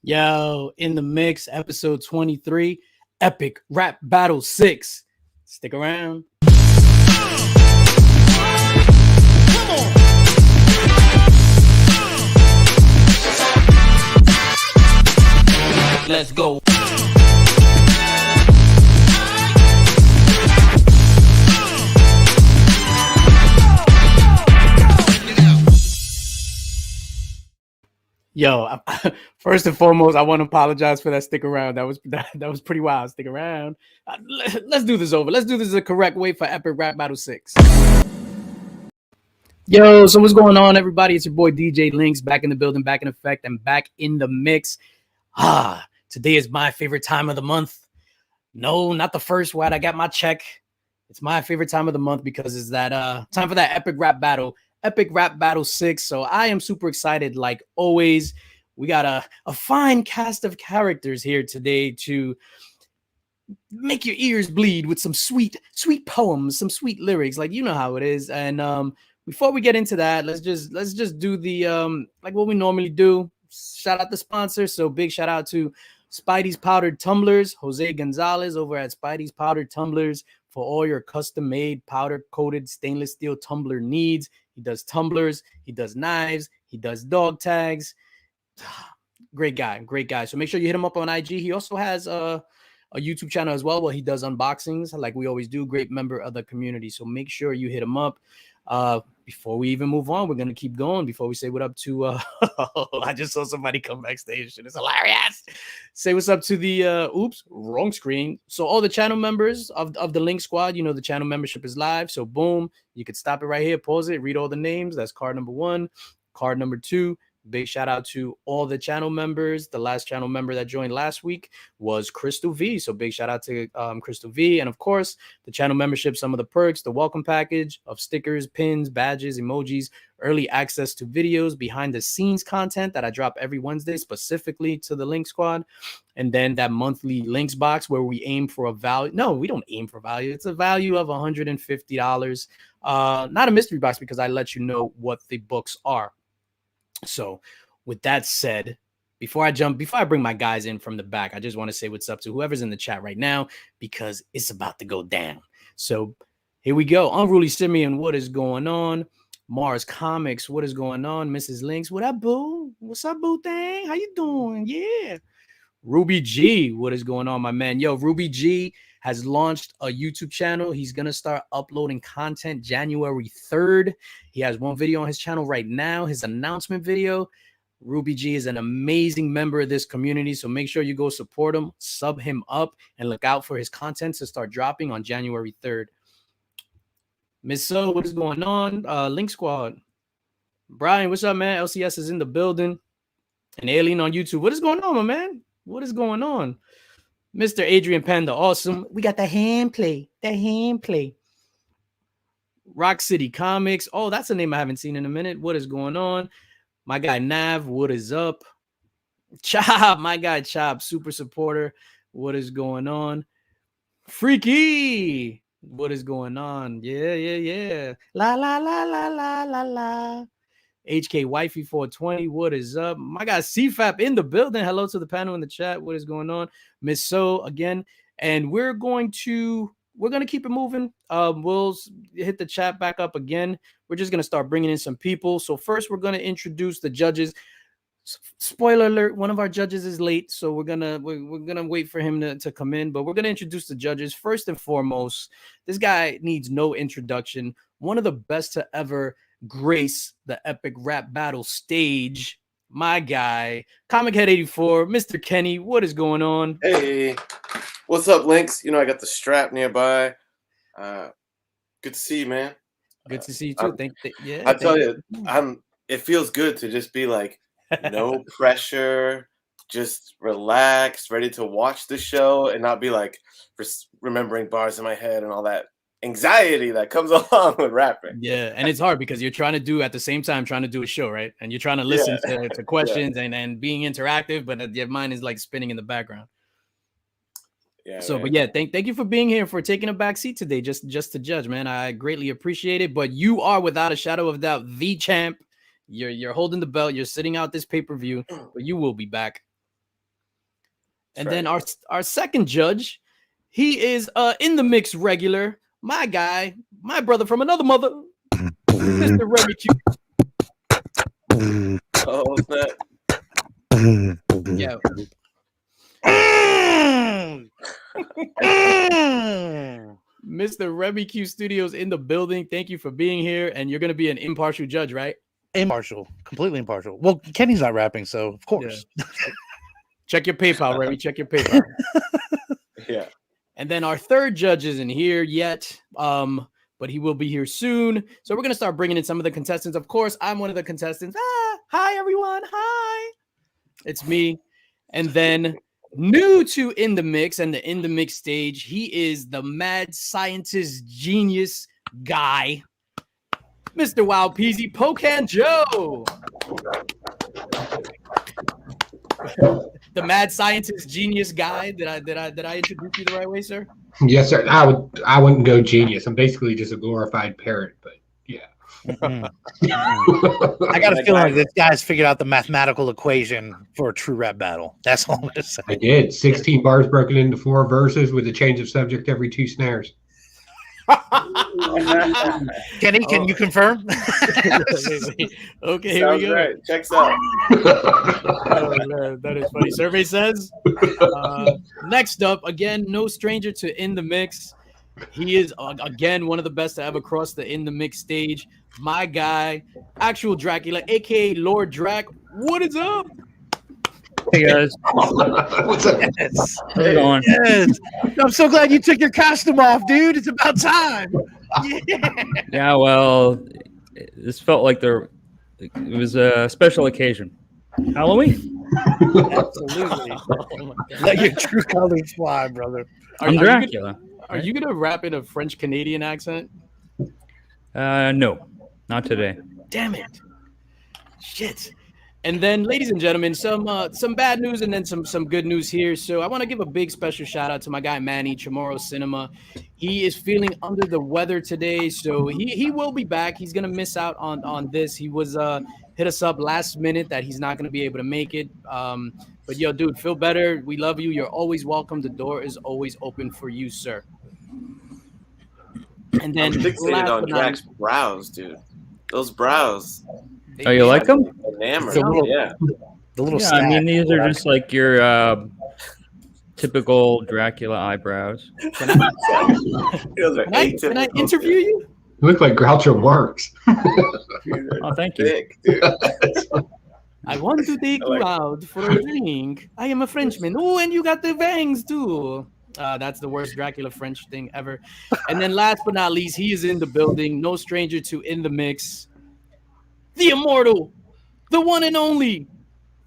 Yo, in the mix, episode 23, Epic Rap Battle 6. Stick around. Let's go. Yo, first and foremost, I want to apologize for that stick around. That was pretty wild. Stick around. Let's do this over. Let's do this the correct way for Epic Rap Battle 6. Yo, so what's going on, everybody? It's your boy DJ Linx, back in the building, back in effect, and back in the mix. Today is my favorite time of the month. No, not the first one. I got my check. It's my favorite time of the month because it's that time for that Epic Rap Battle. Epic Rap Battle 6. So I am super excited, like always. We got a fine cast of characters here today to make your ears bleed with some sweet poems, some sweet lyrics. Like, you know how it is. And before we get into that, let's just do the like what we normally do. Shout out the sponsor. So big shout out to Spidey's Powdered Tumblers, Jose Gonzalez over at Spidey's Powdered Tumblers for all your custom-made powder-coated stainless steel tumbler needs. He does tumblers, he does knives, he does dog tags. Great guy. So make sure you hit him up on IG. He also has a YouTube channel as well where he does unboxings like we always do. Great member of the community. So make sure you hit him up. Before we even move on, we're gonna keep going. Before we say what up to I just saw somebody come backstage. It's hilarious. Say what's up to the oops, wrong screen. So all the channel members of the Linx squad, you know the channel membership is live. So boom, you could stop it right here, pause it, read all the names. That's card number 1, card number 2. Big shout out to all the channel members. The last channel member that joined last week was Crystal V. So big shout out to Crystal V. And of course, the channel membership, some of the perks, the welcome package of stickers, pins, badges, emojis, early access to videos, behind the scenes content that I drop every Wednesday specifically to the Linx squad. And then that monthly Linx box where we aim for a value. No, we don't aim for value. It's a value of $150. Not a mystery box because I let you know what the books are. So with that said, before I bring my guys in from the back, I just want to say what's up to whoever's in the chat right now because it's about to go down. So here we go. Unruly Simeon, what is going on? Mars Comics, what is going on? Mrs. Linx, what up, boo? What's up, boo thing? How you doing? Yeah. Ruby G, what is going on, my man? Yo, Ruby G has launched a YouTube channel. He's going to start uploading content January 3rd. He has one video on his channel right now, his announcement video. Ruby G is an amazing member of this community, so make sure you go support him, sub him up, and look out for his content to start dropping on January 3rd. Miss So, what is going on? Linx Squad. Brian, what's up, man? LCS is in the building. And Alien on YouTube. What is going on, my man? What is going on? Mr. Adrian Panda, awesome. We got the hand play. Rock City Comics. Oh, that's a name I haven't seen in a minute. What is going on? My guy Nav, what is up? Chop, my guy Chop, super supporter. What is going on? Freaky, what is going on? Yeah. La. HK Wifey 420, what is up? My guy CFAP in the building. Hello to the panel in the chat. What is going on? Miss So again. And we're going to keep it moving. We'll hit the chat back up again. We're just going to start bringing in some people. So first, we're going to introduce the judges. Spoiler alert, one of our judges is late, so we're gonna wait for him to come in, but we're gonna introduce the judges. First and foremost, this guy needs no introduction. One of the best to ever grace the Epic Rap Battle stage. My guy, Comic Head 84, Mr. Kenny, what is going on? Hey, what's up, Linx? You know I got the strap nearby. Good to see you, man. Good to see you too. I tell you, it feels good to just be like, no pressure, just relaxed, ready to watch the show and not be like remembering bars in my head and all that anxiety that comes along with rapping. Yeah, and it's hard because you're trying to do at the same time trying to do a show, right? And you're trying to listen to questions and being interactive, but your mind is like spinning in the background. Yeah. So, but yeah, thank you for being here, for taking a back seat today, just to judge, man. I greatly appreciate it. But you are without a shadow of doubt the champ. You're holding the belt. You're sitting out this pay-per-view, but you will be back. And then our second judge, he is in the mix regular, my guy, my brother from another mother, Mr. Remy Q. Oh, that. Yeah. Mr. Remy Q Studios in the building. Thank you for being here. And you're going to be an impartial judge, right? Impartial, completely impartial. Well, Kenny's not rapping, so of course. Yeah. Check your PayPal, Remy. Check your PayPal. Yeah. And then our third judge isn't here yet, but he will be here soon. So we're going to start bringing in some of the contestants. Of course, I'm one of the contestants. Hi, everyone. Hi. It's me. And then new to In the Mix and the In the Mix stage, he is the mad scientist genius guy, Mr. Wild Peasy POCAN Joe. The mad scientist genius guy. Did I introduce you the right way, sir? Yes, sir. I wouldn't go genius. I'm basically just a glorified parrot, but yeah. I got a feeling like this guy's figured out the mathematical equation for a true rap battle. That's all I'm gonna say. I did. 16 bars broken into 4 verses with a change of subject every 2 snares. Kenny, can you confirm? Okay, here we go. Right. Checks out. Oh, man, that is funny. Survey says. Next up, again, no stranger to In the Mix. He is again one of the best to ever cross the In the Mix stage. My guy, actual Dracula, aka Lord Drac. What is up? Hey guys, What's up? Yes. how's it going? Yes. I'm so glad you took your costume off, dude. It's about time. Yeah. Yeah, well, this felt like it was a special occasion. Halloween. Absolutely. Oh my God. Let your true colors fly, brother. I'm Dracula. Are you gonna rap in a French Canadian accent? No, not today. Damn it! Shit. And then, ladies and gentlemen, some bad news and then some good news here. So I want to give a big special shout out to my guy Manny, CHAMORRO Cinema. He is feeling under the weather today, so he will be back. He's gonna miss out on this. He was hit us up last minute that he's not gonna be able to make it. But yo, dude, feel better. We love you. You're always welcome. The door is always open for you, sir. And then I'm fixated on Drac's brows, dude. Those brows. Oh, you like them? Enamored. The little Yeah, snap. I mean these are just like your typical Dracula eyebrows. Those are Can I atypical, interview you? You look like Groucho Marx. dude. Oh, thank you. Thick, dude. I want to take you out for a drink. I am a Frenchman. Oh, and you got the fangs too. That's the worst Dracula French thing ever. And then last but not least, he is in the building. No stranger to In the Mix. The immortal, the one and only,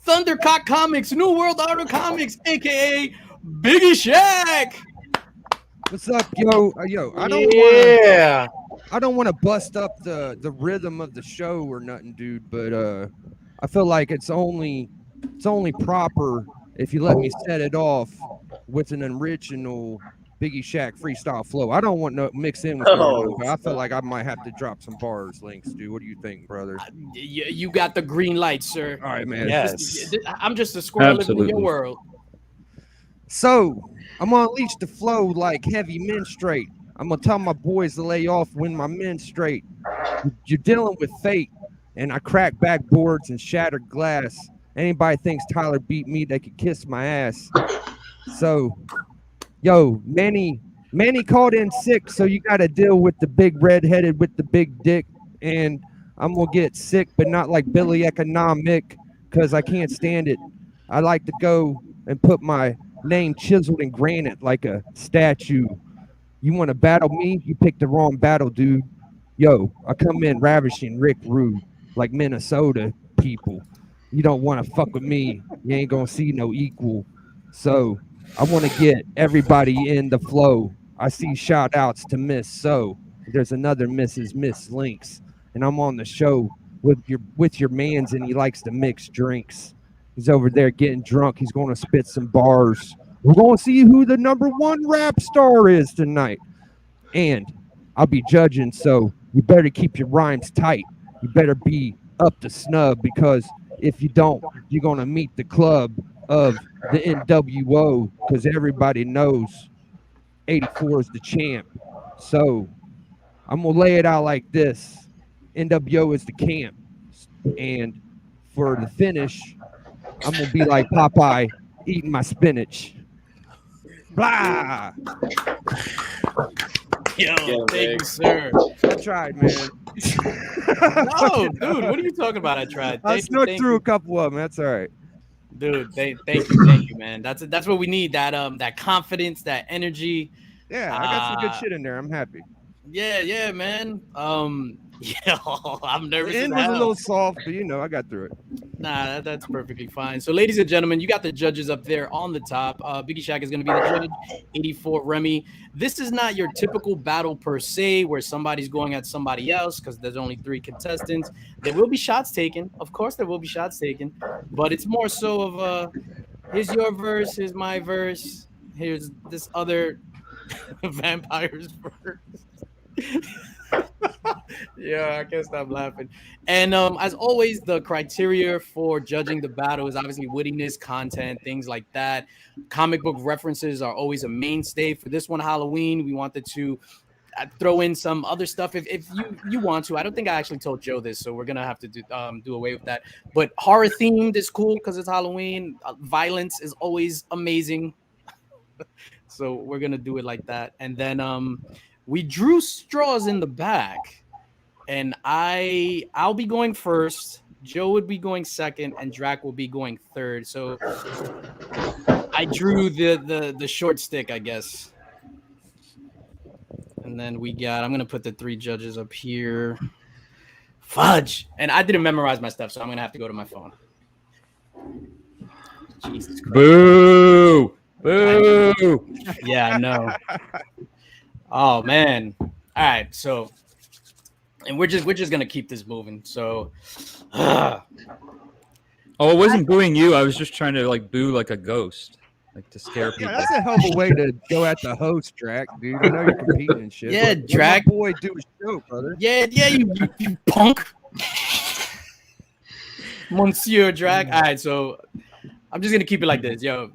Thundercock Comics, New World Order Comics, a.k.a. BIGGIESHAQ. What's up, yo? I don't want to bust up the rhythm of the show or nothing, dude. But I feel like it's only proper if you let me set it off with an original BIGGIESHAQ freestyle flow. I don't want no mix in with but I feel like I might have to drop some bars, Linx, dude. What do you think, brother? You got the green light, sir. All right, man. Yes. I'm just a squirrel living in Absolutely. your world. So I'm gonna unleash the flow like heavy menstruate. I'm gonna tell my boys to lay off when my men's straight. You're dealing with fate, and I crack backboards and shatter glass. Anybody thinks Tyler beat me, they could kiss my ass. So, yo, Manny called in sick, so you got to deal with the big redheaded with the big dick. And I'm going to get sick, but not like Billy Economic, because I can't stand it. I like to go and put my name chiseled in granite like a statue. You want to battle me? You picked the wrong battle, dude. Yo, I come in ravishing Rick Rude like Minnesota people. You don't want to fuck with me. You ain't going to see no equal. So I want to get everybody in the flow. I see shout outs to Miss So. There's another Mrs. Miss Linx. And I'm on the show with your mans, and he likes to mix drinks. He's over there getting drunk. He's going to spit some bars. We're going to see who the #1 rap star is tonight. And I'll be judging, so you better keep your rhymes tight. You better be up to snub, because if you don't, you're going to meet the club of the NWO because everybody knows 84 is the champ. So I'm gonna lay it out like this: NWO is the camp, and for the finish, I'm gonna be like Popeye eating my spinach. Blah. Yo, Yeah, thank big. you, sir. I tried, man. No, dude, what are you talking about? I tried. I Thank you, snuck thank through you. a couple of them. That's all right. Dude, thank you, man. That's what we need. That confidence, that energy. Yeah, I got some good shit in there. I'm happy. Yeah, man. Yeah, I'm nervous. The As end was a hell. little soft, but I got through it. Nah, that's perfectly fine. So, ladies and gentlemen, you got the judges up there on the top. BIGGIESHAQ is going to be the judge. 84 Remy. This is not your typical battle per se, where somebody's going at somebody else because there's only 3 contestants. There will be shots taken, of course. There will be shots taken, but it's more so of here's your verse, here's my verse, here's this other vampire's verse. Yeah, I can't stop laughing. And as always, the criteria for judging the battle is obviously wittiness, content, things like that. Comic book references are always a mainstay. For this one, Halloween, we wanted to throw in some other stuff if you want to. I don't think I actually told Joe this, so we're gonna have to do away with that. But horror themed is cool because it's Halloween. Violence is always amazing. So we're gonna do it like that. And then we drew straws in the back, and I'll be going first. Joe would be going second, and Drac will be going third. So I drew the short stick, I guess. And then I'm gonna put the 3 judges up here. Fudge! And I didn't memorize my stuff, so I'm gonna have to go to my phone. Jesus Christ. Boo! Boo! Yeah, I know. Oh man. All right, so and we're just gonna keep this moving. So Oh, I wasn't booing you. I was just trying to like boo like a ghost, like to scare people. Yeah, that's a hell of a way to go at the host, Drac, dude. I know you're competing and shit. Yeah, but Drac. let my boy do his show, brother. yeah, you punk. Monsieur Drac. All right, so I'm just gonna keep it like this, yo.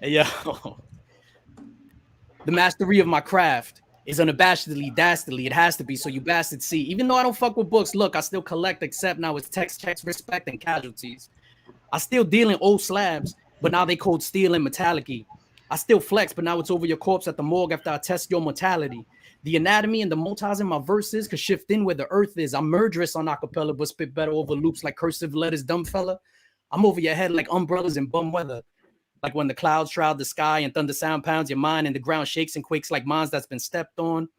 Hey, yo. The mastery of my craft is unabashedly, dastardly. It has to be, so you bastards see. Even though I don't fuck with books, look, I still collect, except now it's text, checks, respect, and casualties. I still deal in old slabs, but now they code steel and metallic-y. I still flex, but now it's over your corpse at the morgue after I test your mortality. The anatomy and the multis in my verses could shift in where the earth is. I'm murderous on acapella, but spit better over loops like cursive letters, dumb fella. I'm over your head like umbrellas in bum weather. Like when the clouds shroud the sky and thunder sound pounds your mind and the ground shakes and quakes like mines that's been stepped on.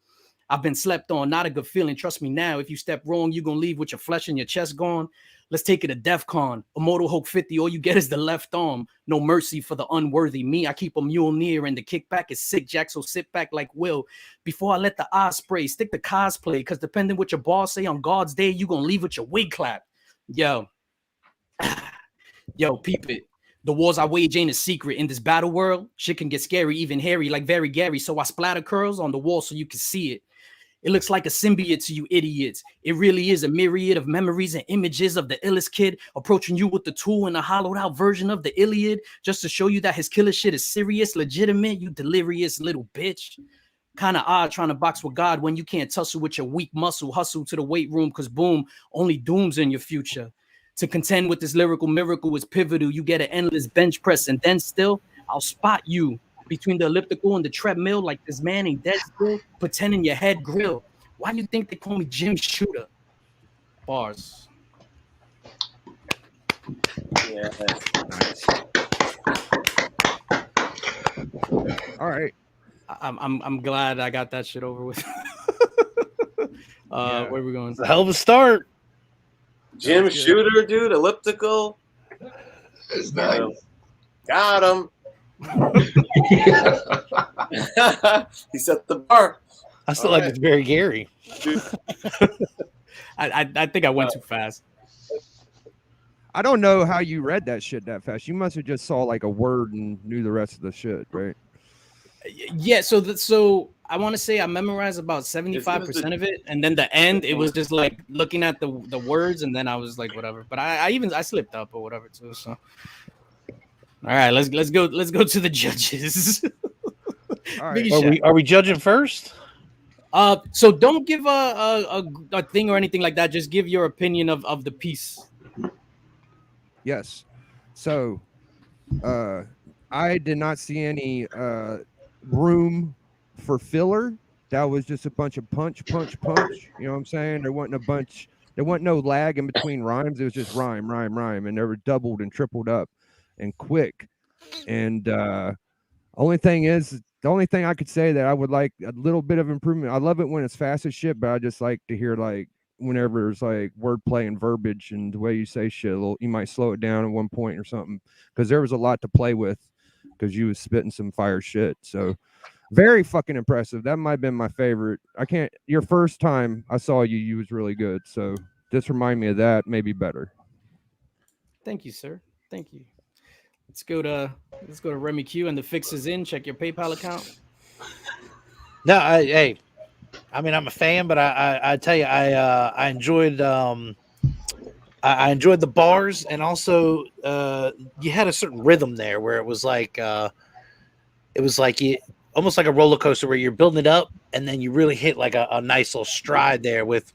I've been slept on, not a good feeling. Trust me now, if you step wrong, you're going to leave with your flesh and your chest gone. Let's take it to DEFCON. Immortal Hulk 50, all you get is the left arm. No mercy for the unworthy. Me, I keep a mule near and the kickback is sick, Jack, so sit back like Will. Before I let the eye spray, stick to cosplay, because depending what your boss say on God's day, you're going to leave with your wig clap. Yo, peep it. The wars I wage ain't a secret. In this battle world, shit can get scary, even hairy, like very Gary. So I splatter curls on the wall so you can see it. It looks like a symbiote to you idiots. It really is a myriad of memories and images of the illest kid approaching you with the tool and a hollowed out version of the Iliad, just to show you that his killer shit is serious, legitimate, you delirious little bitch. Kind of odd trying to box with God when you can't tussle with your weak muscle. Hustle to the weight room, because boom, only doom's in your future. To contend with this lyrical miracle is pivotal. You get an endless bench press, and then still, I'll spot you between the elliptical and the treadmill like this man ain't dead still, pretending your head grill. Why do you think they call me Jim Shooter? Bars. Yeah. All right. I'm glad I got that shit over with. Where are we going? It's a hell of a start. Jim Shooter, dude, elliptical. It's nice. Got him. He set the bar. I still like it's very Gary. I think I went too fast. I don't know how you read that shit that fast. You must have just saw like a word and knew the rest of the shit, right? Yeah, so I want to say I memorized about 75% of it, and then the end it was just like looking at the words, and then I was like whatever. But I slipped up or whatever too. So All right, let's go to the judges. All right. Biggie Are we judging first? So don't give a thing or anything like that. Just give your opinion of the piece. Yes. So, I did not see any room for filler. That was just a bunch of punch. You know what I'm saying? There wasn't no lag in between rhymes. It was just rhyme, and they were doubled and tripled up and quick. And the only thing I could say that I would like a little bit of improvement. I love it when it's fast as shit, but I just like to hear like whenever there's like wordplay and verbiage and the way you say shit, you might slow it down at one point or something, because there was a lot to play with because you was spitting some fire shit. So very fucking impressive. That might have been my favorite. Your first time I saw you was really good. So just remind me of that, maybe better. Thank you, sir. Thank you. Let's go to Remy Q and the fix is in. Check your PayPal account. No, I mean, I'm a fan, but I tell you, I enjoyed I enjoyed the bars, and also you had a certain rhythm there where it was like you almost like a roller coaster where you're building it up, and then you really hit like a nice little stride there with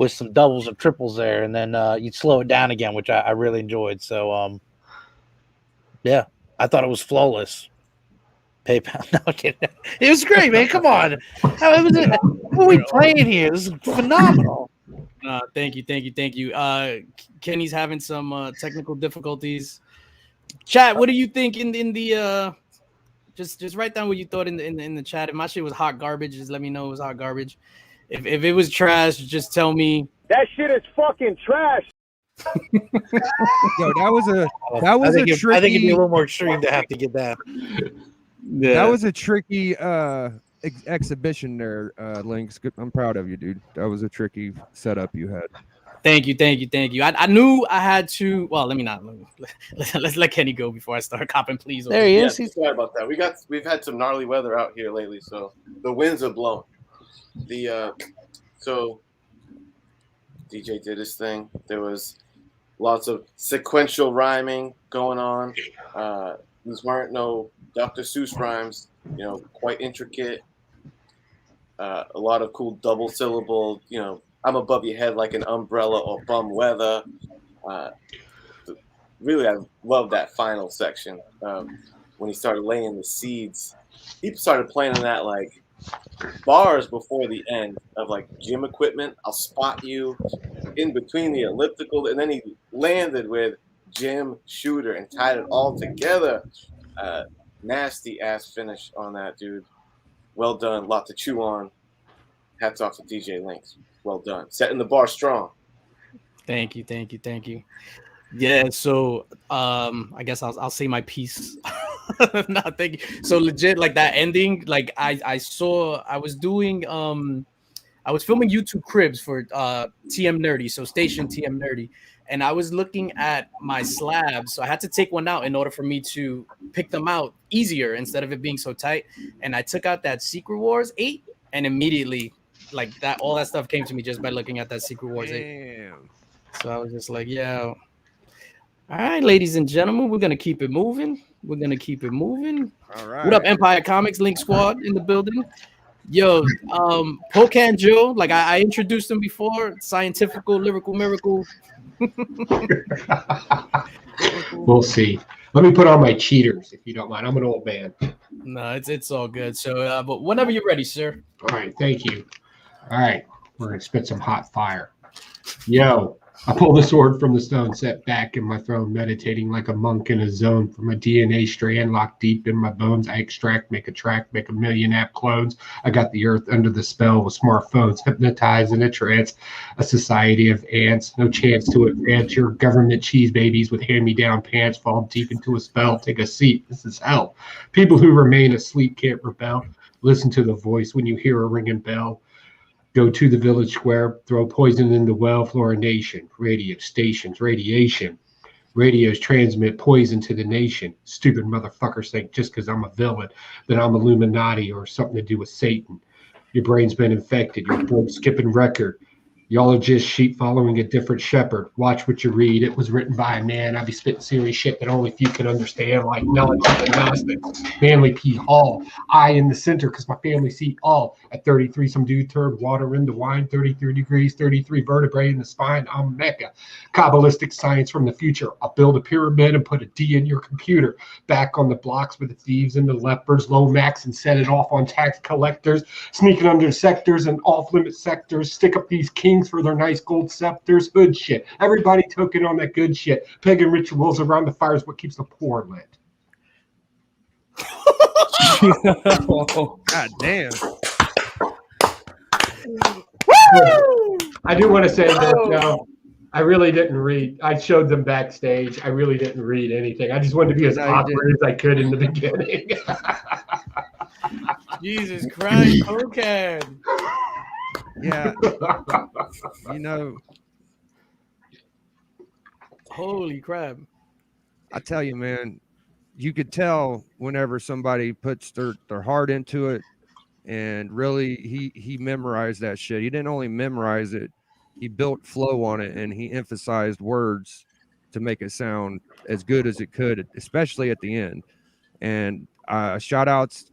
some doubles or triples there, and then you'd slow it down again, which I really enjoyed. So yeah, I thought it was flawless. PayPal. No, kidding. It was great, man. Come on. What are we playing here? This is phenomenal. Thank you. Kenny's having some technical difficulties. Chat, what do you think in the just write down what you thought in the chat. If my shit was hot garbage, just let me know it was hot garbage. If it was trash, just tell me. That shit is fucking trash. Yo, that was a tricky. I think it'd be a little more extreme to have to get that. Yeah. That was a tricky exhibition there, Linx. I'm proud of you, dude. That was a tricky setup you had. Thank you. I knew I had to. Well, let's let Kenny go before I start copping, please. There he is. Yeah, sorry about that. We've had some gnarly weather out here lately, so the winds are blowing. So DJ did his thing. There was lots of sequential rhyming going on. These weren't no Dr. Seuss rhymes, quite intricate. A lot of cool double syllable, I'm above your head like an umbrella or bum weather. Really, I love that final section when he started laying the seeds. He started playing on that like bars before the end of like gym equipment. I'll spot you in between the elliptical, and then he landed with gym shooter and tied it all together. Nasty ass finish on that, dude. Well done. Lot to chew on. Hats off to DJ Linx. Well done. Setting the bar strong. Thank you. Yeah, so I guess I'll say my piece. No, thank you. So legit, like that ending, like I was doing I was filming YouTube cribs for TM Nerdy, so station TM Nerdy, and I was looking at my slabs, so I had to take one out in order for me to pick them out easier instead of it being so tight. And I took out that Secret Wars 8, and immediately like that, all that stuff came to me just by looking at that Secret Wars 8. So I was just like, yeah. All right, ladies and gentlemen, we're gonna keep it moving. All right. What up, Empire Comics, Link Squad in the building? Yo, POCAN Joe, like I introduced him before, scientifical, lyrical miracle. We'll see. Let me put on my cheaters, if you don't mind. I'm an old man. No, it's all good. So, but whenever you're ready, sir. All right, thank you. All right, we're gonna spit some hot fire. Yo, I pull the sword from the stone, set back in my throne, meditating like a monk in a zone. From a DNA strand locked deep in my bones, I extract, make a track, make a million app clones. I got the earth under the spell with smartphones, hypnotized in a trance, a society of ants. No chance to advance. Your government cheese babies with hand-me-down pants fall deep into a spell. Take a seat. This is hell. People who remain asleep can't rebel. Listen to the voice when you hear a ringing bell. Go to the village square, throw poison in the well, fluorination, radio stations, radiation. Radios transmit poison to the nation. Stupid motherfuckers think just because I'm a villain that I'm Illuminati or something to do with Satan. Your brain's been infected. Your blood skipping record. Y'all are just sheep following a different shepherd. Watch what you read. It was written by a man. I be spitting serious shit that only few can understand, like melatonin gnostic. Manly P. Hall. I in the center because my family seat all. At 33, some dude turned water into wine. 33 degrees, 33 vertebrae in the spine. I'm Mecca. Kabbalistic science from the future. I'll build a pyramid and put a D in your computer. Back on the blocks with the thieves and the lepers. Low max and set it off on tax collectors. Sneaking under sectors and off-limit sectors. Stick up these kings for their nice gold scepters. Hood shit. Everybody took it on that good shit. Pagan rituals around the fire is what keeps the poor lit. God damn. I do want to say that I really didn't read. I showed them backstage. I really didn't read anything. I just wanted to be as awkward as I could in the beginning. Jesus Christ, POCAN. Yeah. You know, Holy crap. I tell you, man, you could tell whenever somebody puts their heart into it, and really he memorized that shit. He didn't only memorize it, he built flow on it, and he emphasized words to make it sound as good as it could, especially at the end. And shout outs.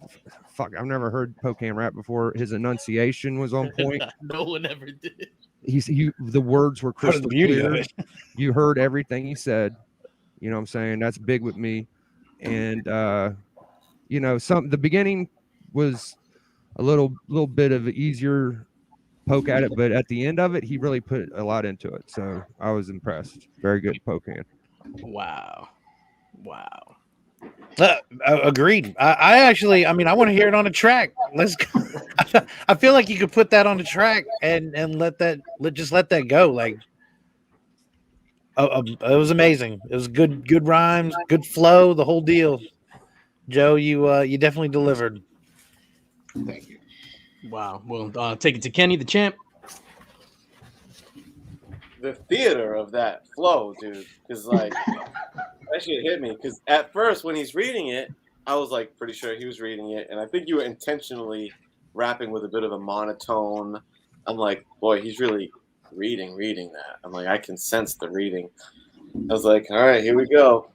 Fuck, I've never heard POCAN rap before. His enunciation was on point. No one ever did. The words were Part of crystal the beauty clear. of it. You heard everything he said. You know what I'm saying? That's big with me. And you know, the beginning was a little bit of an easier poke at it, but at the end of it, he really put a lot into it. So I was impressed. Very good POCAN. Wow. Agreed. I mean, I want to hear it on a track. Let's go. I feel like you could put that on the track and let that go. Like, it was amazing. It was good rhymes, good flow, the whole deal. Joe, you definitely delivered. Thank you. Wow. Well, take it to Kenny, the champ. The theater of that flow, dude, because like that shit hit me. Because at first, when he's reading it, I was like pretty sure he was reading it, and I think you were intentionally rapping with a bit of a monotone. I'm like, boy, he's really reading that. I'm like, I can sense the reading. I was like, all right, here we go.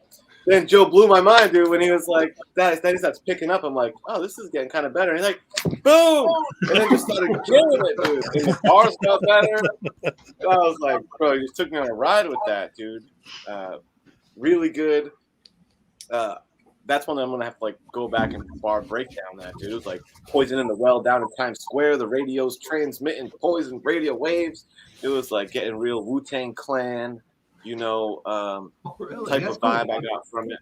Then Joe blew my mind, dude, when he was like, then he starts picking up. I'm like, oh, this is getting kind of better. And he's like, boom! And then just started killing it, dude. And his bars got better. So I was like, bro, you just took me on a ride with that, dude. Really good. That's one that I'm going to have to like go back and bar breakdown that, dude. It was like poison in the well down in Times Square. The radio's transmitting poison radio waves. It was like getting real Wu-Tang Clan. You know, type of vibe I got from it.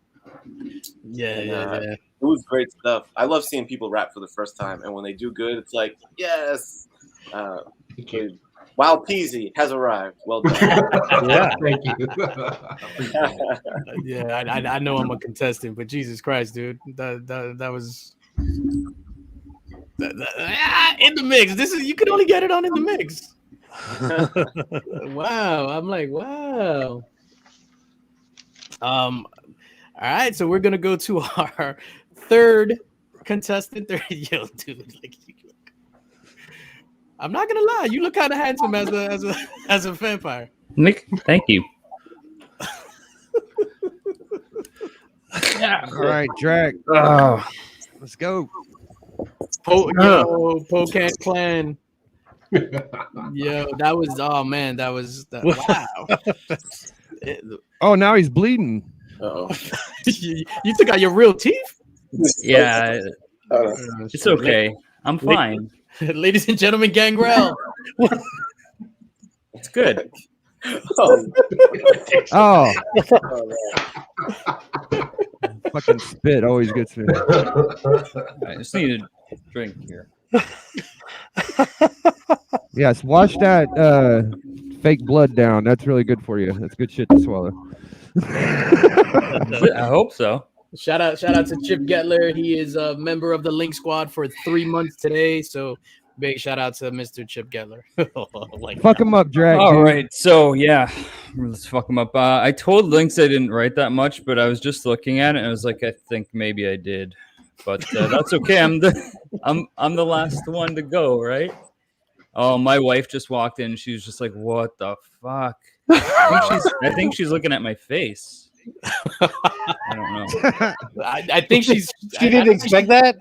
Yeah. It was great stuff. I love seeing people rap for the first time, and when they do good, it's like, yes. Wild Peasy has arrived. Well done. Yeah, thank you. Yeah, I know I'm a contestant, but Jesus Christ, dude, that was in the mix. You could only get it on in the mix. Wow, I'm like, wow. All right, so we're gonna go to our third contestant. Yo, dude, like, I'm not gonna lie, you look kind of handsome as a vampire. Nick, thank you. Yeah. All right, Drac. Let's go. POCAN Clan. Yo, that was, oh man, that was wow. Oh, now he's bleeding. Uh-oh. you took out your real teeth? Yeah, it's okay. I'm fine. Ladies and gentlemen, Gangrel. It's good. Oh. Fucking spit always gets me. I just need a drink here. Yes, wash that fake blood down. That's really good for you. That's good shit to swallow. I hope so. Shout out to Chip Getler. He is a member of the Linx squad for 3 months today. So big shout out to Mr. Chip Getler. Fuck him up, Drag. All right, so yeah, let's fuck him up. I told Linx I didn't write that much, but I was just looking at it and I was like, I think maybe I did, but that's okay. I'm the last one to go, right? Oh, my wife just walked in. She was just like, "What the fuck?" I think she's looking at my face. I don't know. I think She didn't expect that.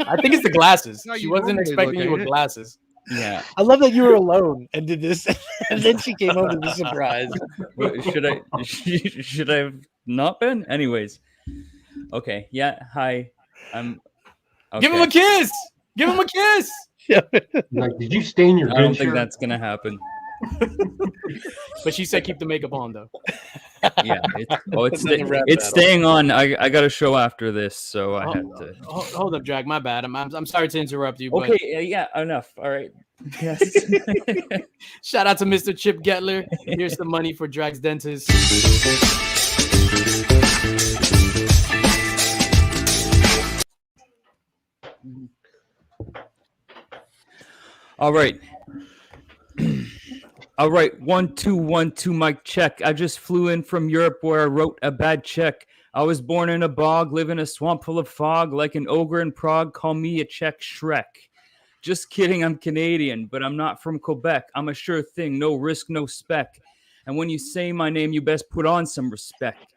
I think it's the glasses. No, She you wasn't normally expecting look you at with it. glasses. Yeah. I love that you were alone and did this, and then she came over to the surprise. But should I have not been? Anyways. Okay. Yeah. Hi. I'm. Okay. Give him a kiss. Give him a kiss. Like, did you stain your I don't good think shirt? that's gonna happen. But she said keep the makeup on though. Yeah. Another rap It's battle. staying on. I got a show after this, so I had to. Hold up, Jack. My bad. I'm sorry to interrupt you. But Okay. Yeah. Enough. All right. Yes. shout out to Mr. Chip Getler. Here's the money for Drag's dentist. All right. All right. 1 2 1 2 mic check. I just flew in from Europe where I wrote a bad check. I was born in a bog, live in a swamp full of fog, like an ogre in Prague. Call me a Czech Shrek. Just kidding, I'm Canadian, but I'm not from Quebec. I'm a sure thing, no risk, no spec. And when you say my name, you best put on some respect.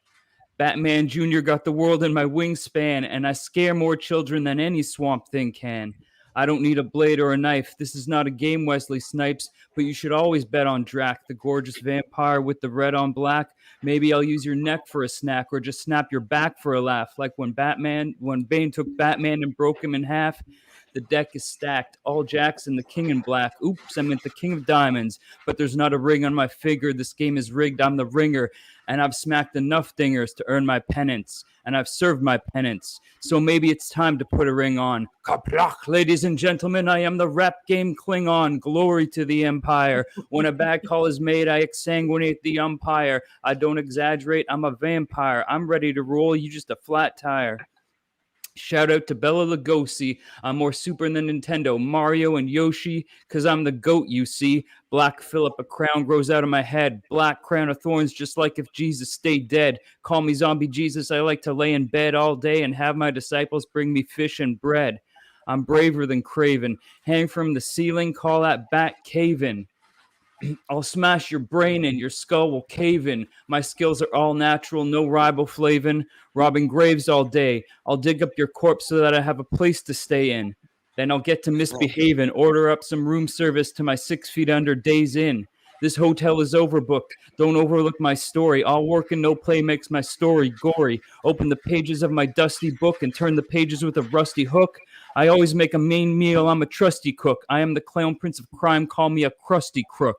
Batman Jr. got the world in my wingspan, and I scare more children than any swamp thing can. I don't need a blade or a knife. This is not a game, Wesley Snipes, but you should always bet on Drac, the gorgeous vampire with the red on black. Maybe I'll use your neck for a snack or just snap your back for a laugh, like when Bane took Batman and broke him in half. The deck is stacked. All jacks and the king in black. Oops, I meant the king of diamonds. But there's not a ring on my finger. This game is rigged. I'm the ringer. And I've smacked enough dingers to earn my penance. And I've served my penance. So maybe it's time to put a ring on. Kaplach, ladies and gentlemen, I am the rap game Klingon. Glory to the Empire. When a bad call is made, I exsanguinate the umpire. I don't exaggerate. I'm a vampire. I'm ready to roll. You just a flat tire. Shout out to Bela Lugosi. I'm more super than Nintendo, Mario, and Yoshi, because I'm the GOAT, you see. Black Phillip, a crown grows out of my head. Black crown of thorns, just like if Jesus stayed dead. Call me Zombie Jesus. I like to lay in bed all day and have my disciples bring me fish and bread. I'm braver than Craven. Hang from the ceiling, call that bat cave-in. I'll smash your brain in, your skull will cave in. My skills are all natural, no riboflavin. Robbing graves all day. I'll dig up your corpse so that I have a place to stay in. Then I'll get to misbehaving, order up some room service to my 6 feet under days in. This hotel is overbooked. Don't overlook my story. All work and no play makes my story gory. Open the pages of my dusty book and turn the pages with a rusty hook. I always make a main meal. I'm a trusty cook. I am the clown prince of crime. Call me a crusty crook.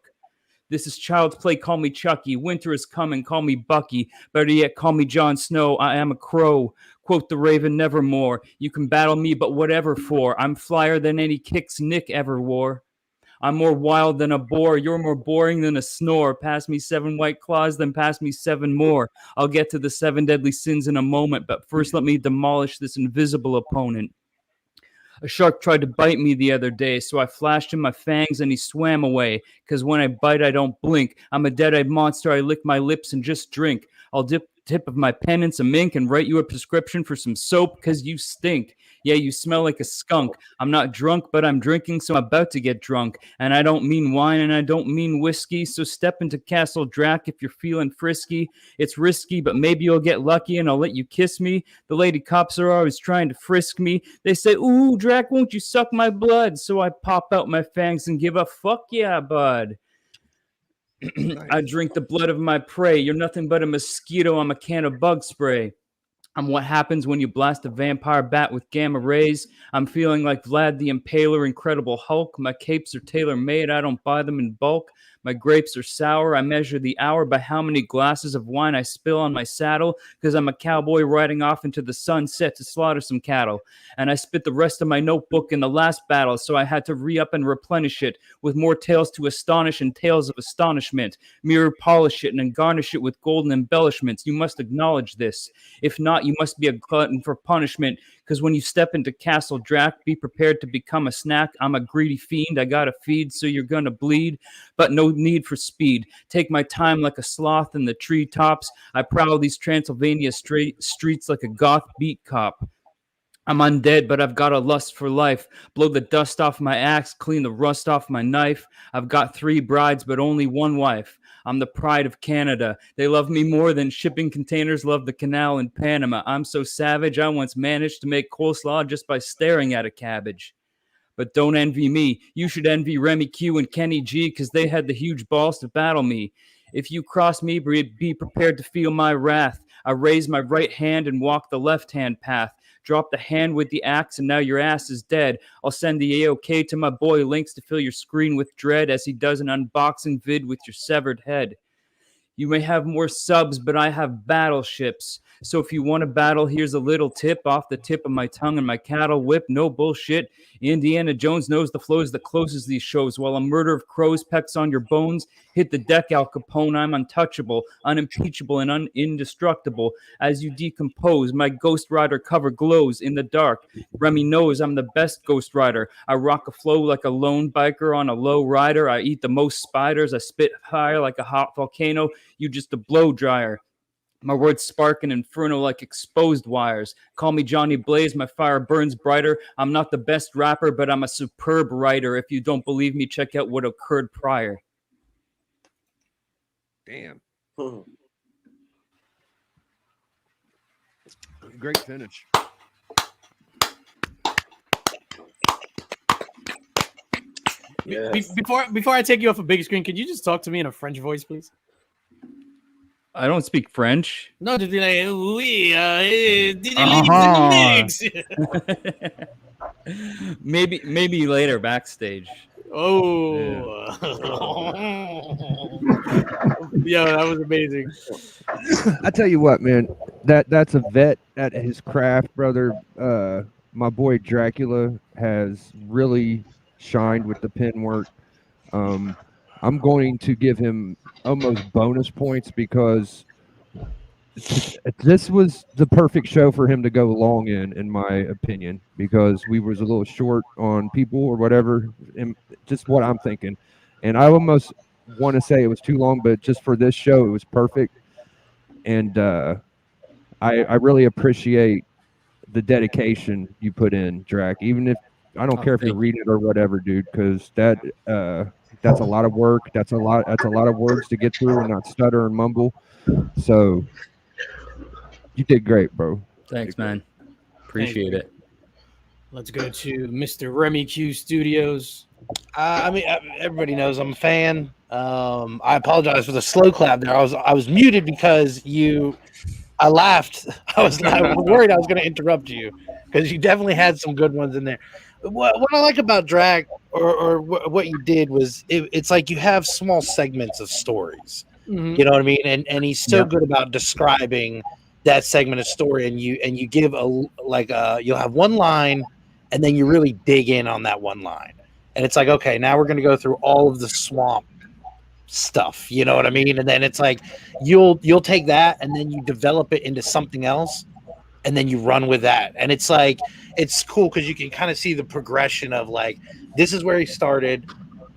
This is child's play. Call me Chucky. Winter is coming. Call me Bucky. Better yet, call me Jon Snow. I am a crow. Quote the Raven nevermore. You can battle me, but whatever for. I'm flyer than any kicks Nick ever wore. I'm more wild than a boar. You're more boring than a snore. Pass me 7 white claws, then pass me 7 more. I'll get to the 7 deadly sins in a moment, but first let me demolish this invisible opponent. A shark tried to bite me the other day, so I flashed him my fangs and he swam away. Because when I bite, I don't blink. I'm a dead-eyed monster. I lick my lips and just drink. I'll dip the tip of my pen in some ink and write you a prescription for some soap because you stink. Yeah, you smell like a skunk. I'm not drunk, but I'm drinking, so I'm about to get drunk. And I don't mean wine and I don't mean whiskey. So step into Castle Drac if you're feeling frisky. It's risky, but maybe you'll get lucky and I'll let you kiss me. The lady cops are always trying to frisk me. They say, ooh, Drac, won't you suck my blood? So I pop out my fangs and give a fuck yeah, bud. I drink the blood of my prey. You're nothing but a mosquito. I'm a can of bug spray. I'm what happens when you blast a vampire bat with gamma rays. I'm feeling like Vlad the Impaler, Incredible Hulk. My capes are tailor-made. I don't buy them in bulk. My grapes are sour. I measure the hour by how many glasses of wine I spill on my saddle because I'm a cowboy riding off into the sunset to slaughter some cattle. And I spit the rest of my notebook in the last battle, so I had to re-up and replenish it with more tales to astonish and tales of astonishment. Mirror polish it and garnish it with golden embellishments. You must acknowledge this. If not, you must be a glutton for punishment, because when you step into Castle Drac, be prepared to become a snack. I'm a greedy fiend. I gotta feed, so you're gonna bleed, but no need for speed. Take my time like a sloth in the treetops. I prowl these Transylvania streets like a goth beat cop. I'm undead, but I've got a lust for life. Blow the dust off my axe, clean the rust off my knife. I've got 3 brides, but only 1 wife. I'm the pride of Canada. They love me more than shipping containers love the canal in Panama. I'm so savage, I once managed to make coleslaw just by staring at a cabbage. But don't envy me. You should envy Remy Q and Kenny G, because they had the huge balls to battle me. If you cross me, be prepared to feel my wrath. I raise my right hand and walk the left-hand path. Drop the hand with the axe, and now your ass is dead. I'll send the AOK to my boy Linx to fill your screen with dread as he does an unboxing vid with your severed head. You may have more subs, but I have battleships. So if you want to battle, here's a little tip off the tip of my tongue and my cattle whip. No bullshit. Indiana Jones knows the flows that closes these shows. While a murder of crows pecks on your bones, hit the deck, Al Capone. I'm untouchable, unimpeachable, and indestructible. As you decompose, my Ghost Rider cover glows in the dark. Remy knows I'm the best Ghost Rider. I rock a flow like a lone biker on a low rider. I eat the most spiders. I spit fire like a hot volcano. You just a blow dryer. My words spark an inferno like exposed wires. Call me Johnny Blaze, my fire burns brighter. I'm not the best rapper, but I'm a superb writer. If you don't believe me, check out what occurred prior. Damn. Great finish. Yes. Before I take you off a big screen, could you just talk to me in a French voice, please? I don't speak French. No, just be like, oui, DJ Linx in the mix. Maybe later backstage. Oh, yeah, that was amazing. I tell you what, man, that's a vet at his craft, brother. My boy Dracula has really shined with the pen work. I'm going to give him almost bonus points because this was the perfect show for him to go long in my opinion, because we was a little short on people or whatever, and just what I'm thinking. And I almost want to say it was too long, but just for this show, it was perfect. And I really appreciate the dedication you put in, Drac. Even if I don't care if you're reading it or whatever, dude, because that's a lot of work. That's a lot of words to get through and not stutter and mumble. So you did great, bro. Thanks, man. Appreciate it. Let's go to Mr. Remy Q Studios. I mean, everybody knows I'm a fan. I apologize for the slow clap there. I was muted because I laughed. I was worried I was going to interrupt you because you definitely had some good ones in there. What I like about Drac or what you did was it's like you have small segments of stories. Mm-hmm. You know what I mean? And he's so good about describing that segment of story, and you give you'll have one line, and then you really dig in on that one line, and it's like, okay, now we're going to go through all of the swamp stuff. You know what I mean? And then it's like you'll take that, and then you develop it into something else, and then you run with that, and it's like it's cool because you can kind of see the progression of like this is where he started.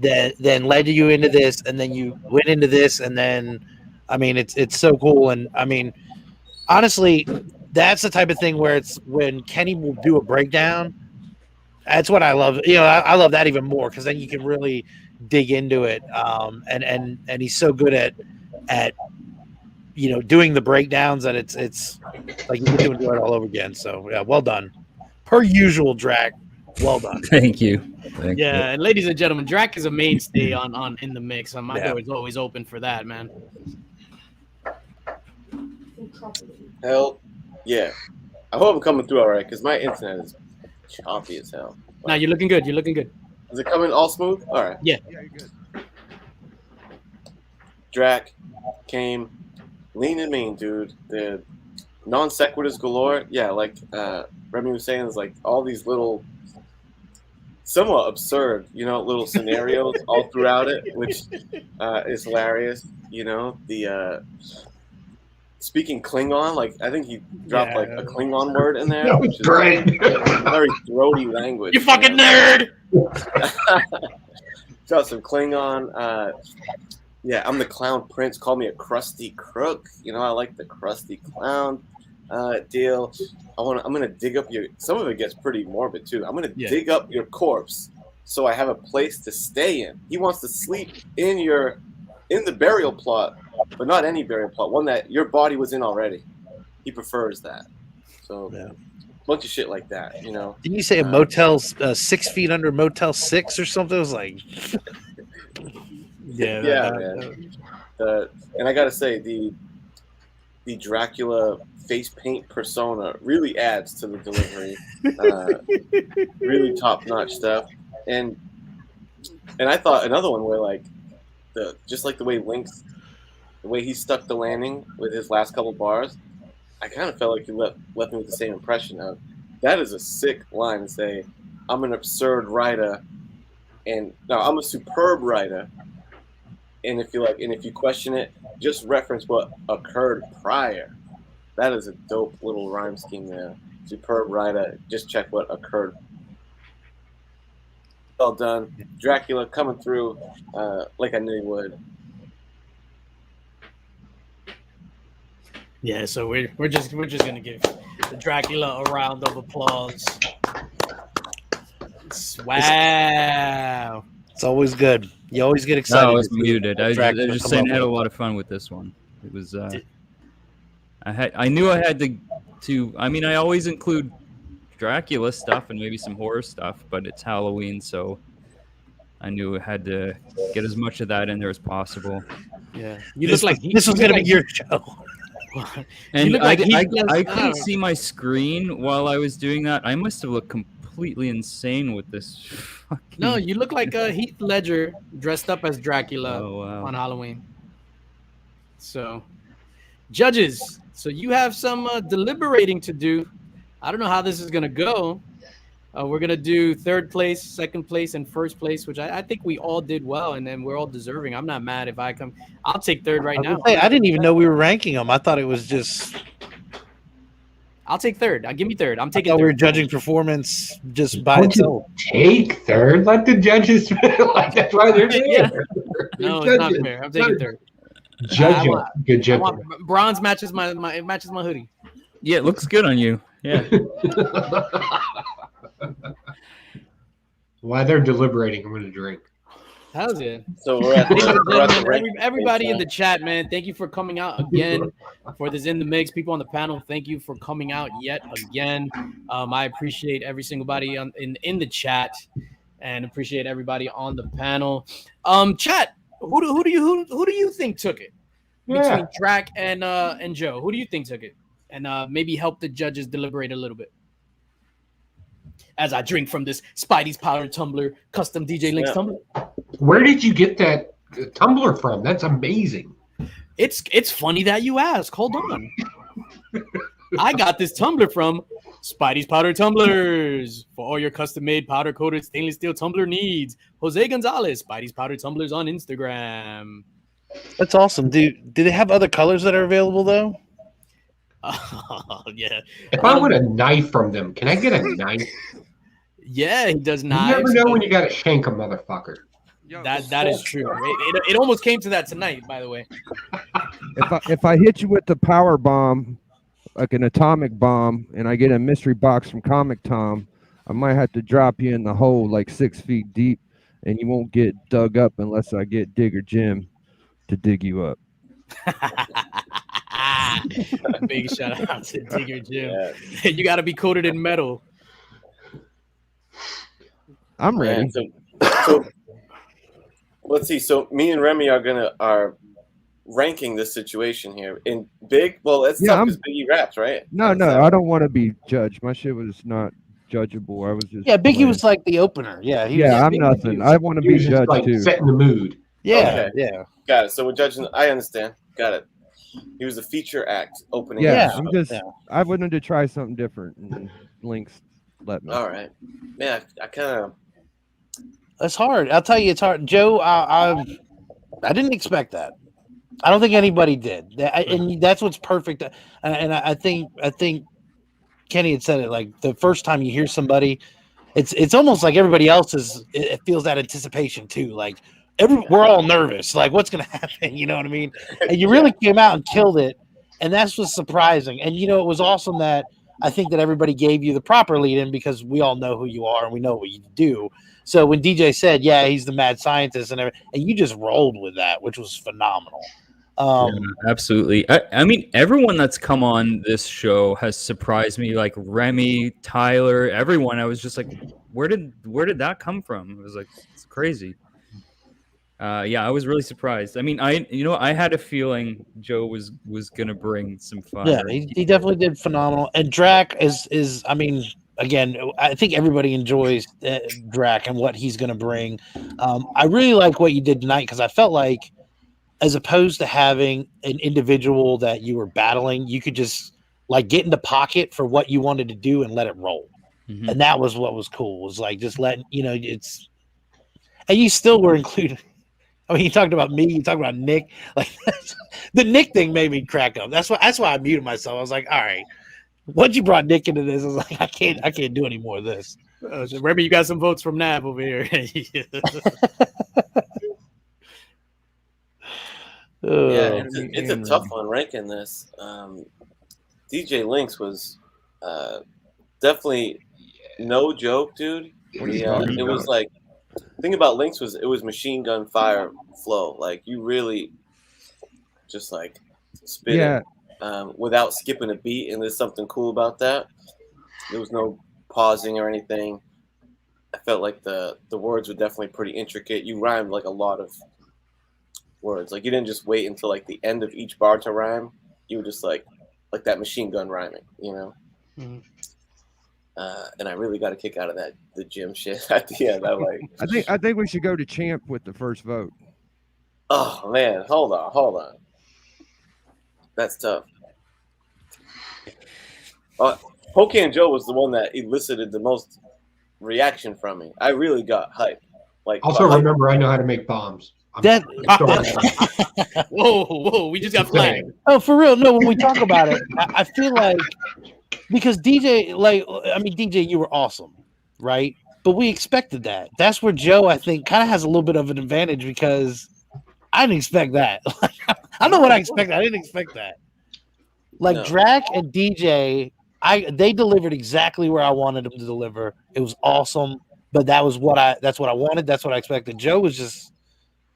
Then led you into this, and then you went into this, and then, I mean, it's so cool. And I mean, honestly, that's the type of thing where it's when Kenny will do a breakdown. That's what I love. You know, I love that even more because then you can really dig into it. And he's so good at doing the breakdowns that it's like you get to enjoy it all over again. So yeah, well done. Per usual, Drac. Well done. Thank you. Thank you. And ladies and gentlemen, Drac is a mainstay on in the mix. My door is always open for that, man. Hell yeah. I hope I'm coming through all right because my internet is choppy as hell. Nah, you're looking good. You're looking good. Is it coming all smooth? All right. Yeah. Yeah, you're good. Drac came lean and mean, dude. The non sequiturs galore. Yeah, like Remy was saying, is like all these little somewhat absurd, little scenarios all throughout it, which is hilarious. The speaking Klingon, like I think he dropped like a Klingon word in there. That was which is great. Very throaty language. You fucking nerd. Got some Klingon. Yeah, I'm the clown prince. Call me a crusty crook. I like the crusty clown. deal. I'm gonna dig up your. Some of it gets pretty morbid too. I'm gonna Yeah. dig up your corpse so I have a place to stay in. He wants to sleep in the burial plot, but not any burial plot. One that your body was in already. He prefers that. So. Yeah. Bunch of shit like that, you know. Didn't you say a motel 6 feet under Motel 6 or something? It was like, Yeah, man. And I gotta say, the Dracula face paint persona really adds to the delivery. Really top notch stuff. And I thought another one where like just like the way Linx, the way he stuck the landing with his last couple bars. I kind of felt like he left me with the same impression of that is a sick line to say, I'm an absurd writer, and no, I'm a superb writer. And if you question it, just reference what occurred prior. That is a dope little rhyme scheme there. Superb writer. Just check what occurred. Well done, Dracula coming through like I knew he would. Yeah, so we're just gonna give the Dracula a round of applause. Wow, it's always good. You always get excited. No, I was muted. I was Dracula just come saying I up had a with. lot of fun with this one. It was I knew I had to I mean I always include Dracula stuff and maybe some horror stuff, but it's Halloween, so I knew I had to get as much of that in there as possible. yeah. This was gonna be your show. And look like I I couldn't see my screen while I was doing that. I must have looked completely insane with this. Fucking... No, you look like Heath Ledger dressed up as Dracula Oh, wow. on Halloween. So, judges, so you have some deliberating to do. I don't know how this is gonna go. We're gonna do third place, second place, and first place, which I think we all did well, and then we're all deserving. I'm not mad if I come. I'll take third right now. I didn't even know we were ranking them. I thought it was just. I'll take third. Give me third. I'm I taking thought third. we were judging performance just by Don't itself. you take third? Let the judges like that's why they're there. Yeah. They're No, it's not judges. fair. I'm taking third. Judge I it. Good I judge. want, bronze matches my it matches my hoodie. Yeah, it looks good on you. Yeah. While they're deliberating, I'm going to drink. How's it? So we're at the rank. Everybody in the chat, man, thank you for coming out again for this In the Mix. People on the panel, thank you for coming out yet again. I appreciate every single body in the chat, and appreciate everybody on the panel. Chat, who do you think took it between Drac and Joe? Who do you think took it? And maybe help the judges deliberate a little bit. As I drink from this Spidey's Powder Tumbler, custom DJ Linx tumbler. Where did you get that tumbler from? That's amazing. It's funny that you ask. Hold on. I got this tumbler from Spidey's Powder Tumblers for all your custom-made powder-coated stainless steel tumbler needs. Jose Gonzalez, Spidey's Powder Tumblers on Instagram. That's awesome. Do they have other colors that are available though? Yeah. If I want a knife from them, can I get a knife? Yeah, he does You not. never know when you got to shank a motherfucker. That is true. It almost came to that tonight, by the way. If I hit you with the power bomb, like an atomic bomb, and I get a mystery box from Comic Tom, I might have to drop you in the hole like 6 feet deep, and you won't get dug up unless I get Digger Jim to dig you up. Big shout out to Digger Jim. Yeah. You got to be coated in metal. I'm ready. So let's see. So me and Remy are ranking this situation here in Big. Well, that's tough because Biggie raps, right? No, I don't want to be judged. My shit was not judgeable. I was just Biggie was like the opener. Yeah, I'm nothing. I want to be judged like too. Setting the mood. Yeah, okay. Yeah. Got it. So we're judging. I understand. Got it. He was a feature act opening. Yeah, I'm just. I wanted to try something different. And Linx let me. All right. Man, I kind of. That's hard. I'll tell you, it's hard. Joe, I didn't expect that. I don't think anybody did. And that's what's perfect. And I think Kenny had said it. Like the first time you hear somebody, it's almost like everybody else it feels that anticipation too. Like we're all nervous. Like what's gonna happen? You know what I mean? And you really came out and killed it. And that's what's surprising. And it was awesome that I think that everybody gave you the proper lead in because we all know who you are and we know what you do. So when DJ said, yeah, he's the mad scientist and you just rolled with that, which was phenomenal. Yeah, absolutely. I mean, everyone that's come on this show has surprised me. Like Remy, Tyler, everyone. I was just like, where did that come from? It was like, it's crazy. Yeah, I was really surprised. I mean, I had a feeling Joe was gonna bring some fire. Yeah, he definitely did phenomenal. And Drac is I mean, again, I think everybody enjoys Drac and what he's gonna bring. I really like what you did tonight because I felt like, as opposed to having an individual that you were battling, you could just like get in the pocket for what you wanted to do and let it roll. Mm-hmm. And that was what was cool. Was like just letting it's, and you still were included. I mean, you talked about me, you talked about Nick. Like the Nick thing made me crack up. That's why I muted myself. I was like, all right, once you brought Nick into this, I was like, I can't do any more of this. Remy, you got some votes from Nav over here. Yeah, it's a tough one ranking this. DJ Linx was definitely no joke, dude. It was like, the thing about Linx was it was machine gun fire flow. Like you really just like spit it without skipping a beat, and there's something cool about that. There was no pausing or anything. I felt like the words were definitely pretty intricate. You rhymed like a lot of words. Like you didn't just wait until like the end of each bar to rhyme. You were just like that machine gun rhyming, Mm-hmm. And I really got a kick out of the gym shit at the end. I think we should go to champ with the first vote. Oh man, hold on. That's tough. POCAN Joe was the one that elicited the most reaction from me. I really got hyped. Like also remember, I know how to make bombs. Whoa, we just got flagged. Oh, for real? No, when we talk about it, I feel like because DJ, DJ, you were awesome, right? But we expected that. That's where Joe, I think, kind of has a little bit of an advantage because I didn't expect that. I know what I expected. I didn't expect that. Like Drac and DJ, they delivered exactly where I wanted them to deliver. It was awesome, but that's what I wanted. That's what I expected. Joe was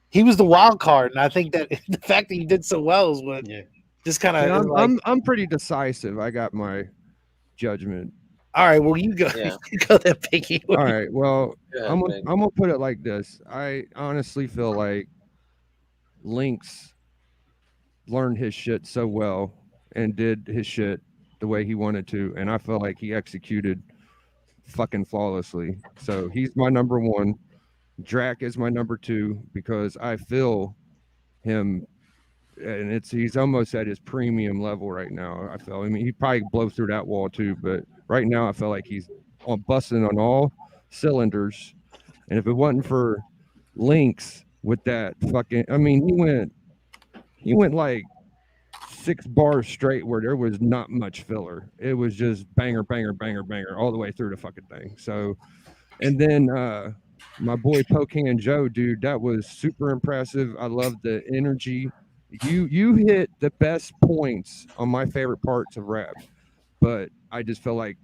he was the wild card, and I think that the fact that he did so well is what just kind of. I'm pretty decisive. I got my judgment. All right, well you go. Yeah. You go there, Piggy. All right, well I'm gonna put it like this. I honestly feel like Linx learned his shit so well and did his shit the way he wanted to, and I feel like he executed fucking flawlessly. So he's my number one. Drac is my number two because I feel him, and he's almost at his premium level right now. I feel. I mean, he probably blow through that wall too, but right now I feel like he's busting on all cylinders. And if it wasn't for Linx with that fucking, I mean, he went like 6 bars straight where there was not much filler. It was just banger, banger, banger, banger all the way through the fucking thing. So, and then my boy POCAN Joe, dude, that was super impressive. I love the energy. You hit the best points on my favorite parts of rap, but I just felt like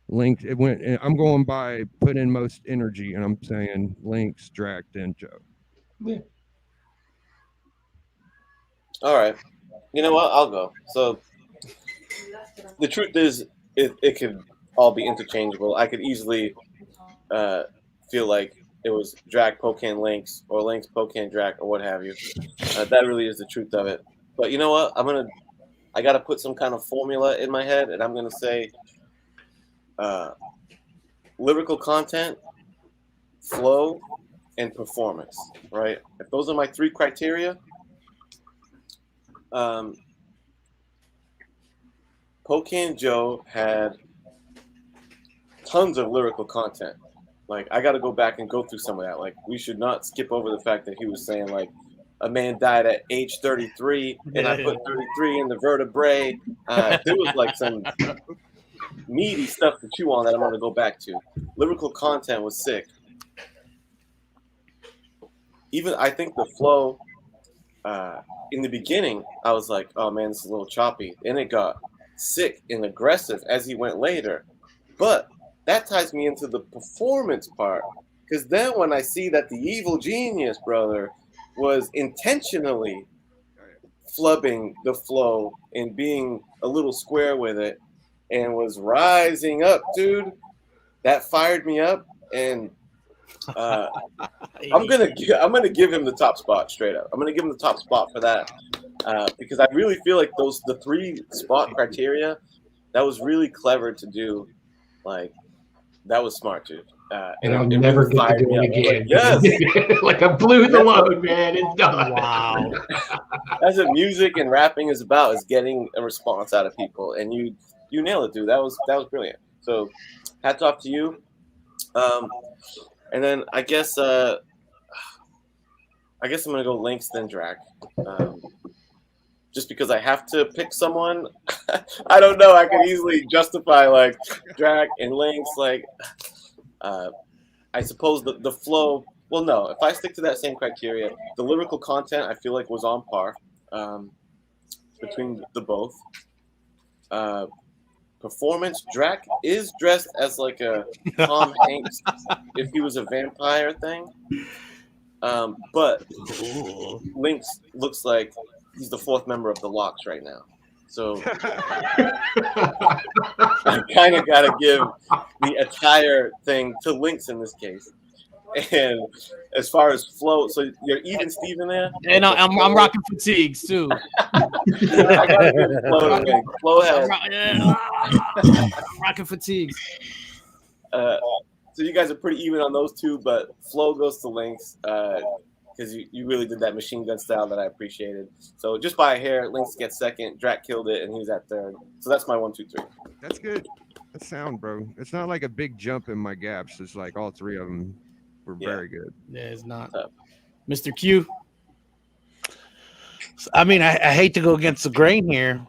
Linx. It went. I'm going by put in most energy, and I'm saying Linx, Drac, and Joe. Yeah. All right. You know what? I'll go. So the truth is, it could all be interchangeable. I could easily feel like it was Drac, POCAN, Linx, or Linx, POCAN, Drac, or what have you. That really is the truth of it. But you know what? I got to put some kind of formula in my head, and I'm going to say lyrical content, flow, and performance, right? If those are my 3 criteria, POCAN Joe had tons of lyrical content. Like, I got to go back and go through some of that. Like, we should not skip over the fact that he was saying, like, a man died at age 33, and I put 33 in the vertebrae. There was, like, some meaty stuff to chew on that I'm going to go back to. Lyrical content was sick. Even, I think the flow in the beginning, I was like, oh man, this is a little choppy. And it got sick and aggressive as he went later. But that ties me into the performance part. Because then when I see that the evil genius, brother, was intentionally flubbing the flow and being a little square with it and was rising up, dude, that fired me up. And I'm gonna give him the top spot straight up. I'm gonna give him the top spot for that because I really feel like the 3 spot criteria, that was really clever to do. Like that was smart, dude. And I'll never get to do it again. Yes, like I blew the load, man. It's done. Wow. That's what music and rapping is about: is getting a response out of people, and you nailed it, dude. That was brilliant. So, hats off to you. And then I guess I'm gonna go Linx then Drac, just because I have to pick someone. I don't know. I could easily justify like Drac and Linx. Like, I suppose the flow. Well, no. If I stick to that same criteria, the lyrical content I feel like was on par between the both. Performance, Drac is dressed as like a Tom Hanks if he was a vampire thing. But Linx looks like he's the 4th member of the Locks right now. So I kind of got to give the attire thing to Linx in this case. And as far as flow, so you're even Steven there? And I'm rocking fatigues too. I gotta give it flow to Linx. Flow has. I'm rocking fatigues. So you guys are pretty even on those 2, but flow goes to Linx because you really did that machine gun style that I appreciated. So just by a hair, Linx gets 2nd, Drac killed it, and he was at 3rd. So that's my 1, 2, 3. That's good. That's sound, bro. It's not like a big jump in my gaps. It's like all 3 of them were very good. Yeah, it's not. Mr. Q. I mean, I hate to go against the grain here.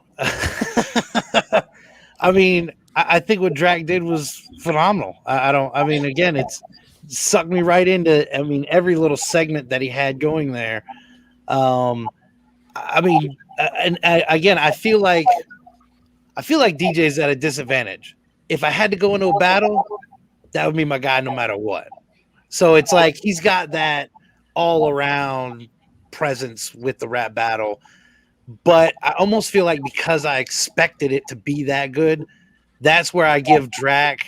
I mean, I think what Drac did was phenomenal. I mean, again, it's sucked me right into, I mean, every little segment that he had going there. I mean, again, I feel like DJ's at a disadvantage. If I had to go into a battle, that would be my guy no matter what. So it's like he's got that all around presence with the rap battle. But I almost feel like because I expected it to be that good, that's where I give Drac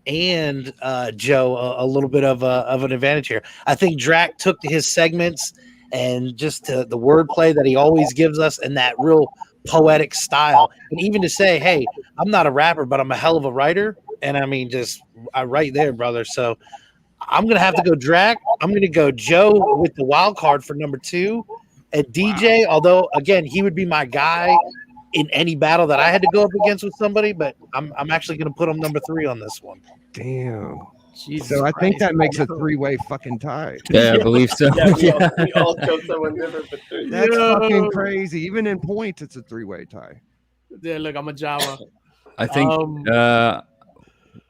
and Joe a little bit of an advantage here. I think Drac took to his segments and just to the wordplay that he always gives us and that real poetic style. And even to say, hey, I'm not a rapper, but I'm a hell of a writer. And I mean, just I write there, brother. So I'm going to have to go Drac. I'm going to go Joe with the wild card for number 2. And DJ, although, again, he would be my guy in any battle that I had to go up against with somebody, but I'm actually going to put him number 3 on this one. Damn. Jesus So I think Christ. that makes a 3-way fucking tie. Yeah, I believe so. Yeah, we all chose someone different for 3. That's fucking crazy. Even in points, it's a 3-way tie. Yeah, look, I'm a Jawa. I think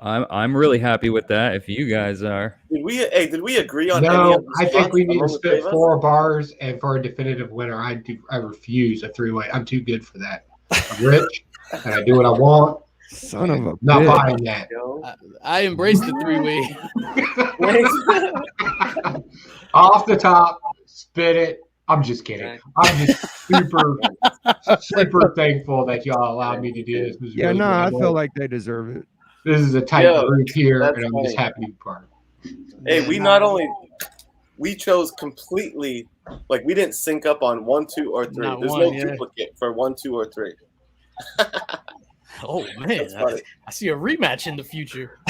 I'm really happy with that. If you guys are, Did we agree on? any No, of the I think spots we need to someone spit gave us? 4 bars, and for a definitive winner, I refuse a 3-way. I'm too good for that. I'm rich, and I do what I want. Son of a Not bitch. buying that. I embrace the 3-way. Off the top, spit it. I'm just kidding. I'm just super thankful that y'all allowed me to do this. This is Yeah, really no, I cool. feel like they deserve it. This is a tight Yo, group here, that's and I'm just happy to be part of it. Hey, we not only we chose completely, like we didn't sync up on 1, 2, or 3. Not There's one, no yeah. duplicate for 1, 2, or 3. Oh man, That's funny. I see a rematch in the future.